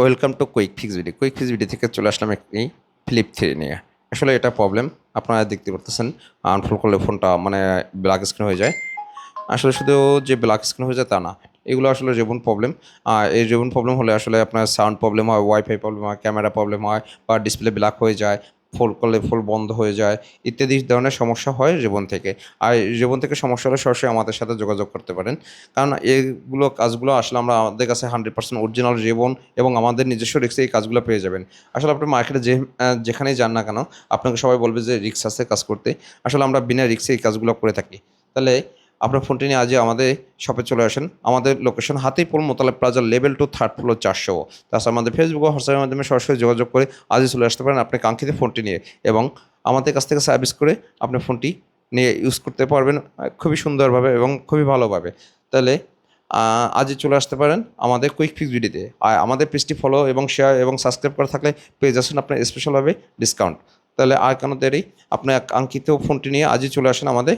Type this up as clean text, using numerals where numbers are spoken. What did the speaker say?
Welcome to quick fix video. Quick fix video থেকে চলে আসলাম একটি ফ্লিপ 3 নিয়ে। আসলে এটা প্রবলেম, আপনারা দেখতে পারতেছেন আনফোল্ড করলে ফোনটা মানে ব্ল্যাক স্ক্রিন হয়ে যায়। আসলে শুধু যে ব্ল্যাক স্ক্রিন হয়ে যায় তা না, এগুলো আসলে যেমন প্রবলেম। এই যেমন প্রবলেম হলে আসলে আপনার সাউন্ড প্রবলেম হয়, ওয়াইফাই প্রবলেম হয়, ক্যামেরা প্রবলেম হয়, বা ডিসপ্লে ব্ল্যাক হয়ে যায়, ফোন করলে ফোন বন্ধ হয়ে যায়, ইত্যাদি ধরনের সমস্যা হয় জীবন থেকে। আর জীবন থেকে সমস্যা হলে সরাসরি আমাদের সাথে যোগাযোগ করতে পারেন, কারণ এগুলো কাজগুলো আসলে আমরা আমাদের কাছে 100% অরিজিনাল জীবন এবং আমাদের নিজস্ব রিক্সে এই কাজগুলো পেয়ে যাবেন। আসলে আপনি মার্কেটে যেখানেই যান না কেন, আপনাকে সবাই বলবে যে রিক্স আছে কাজ করতে। আসলে আমরা বিনা রিক্সে এই কাজগুলো করে থাকি। তাহলে আপনার ফোনটি নিয়ে আজই আমাদের শপে চলে আসেন। আমাদের location Hatipur Motaleb plaza level 2 third floor 400। তাছাড়া আমাদের ফেসবুক ও হোয়াটসঅ্যাপের মাধ্যমে সরাসরি যোগাযোগ করে আজই চলে আসতে পারেন আপনি কাঙ্ক্ষিত ফোনটি নিয়ে, এবং আমাদের কাছ থেকে সার্ভিস করে আপনার ফোনটি নিয়ে ইউজ করতে পারবেন খুবই সুন্দরভাবে এবং খুবই ভালোভাবে। তাহলে আজই চলে আসতে পারেন আমাদের কুইক ফিক্স ভিডিওতে। আর আমাদের পেজটি ফলো এবং শেয়ার এবং সাবস্ক্রাইব করা থাকলে পেয়ে যাচ্ছেন আপনার স্পেশালভাবে ডিসকাউন্ট। তাহলে আর কেন দেরি, আপনার কাঙ্ক্ষিত ফোনটি নিয়ে আজই চলে আসেন আমাদের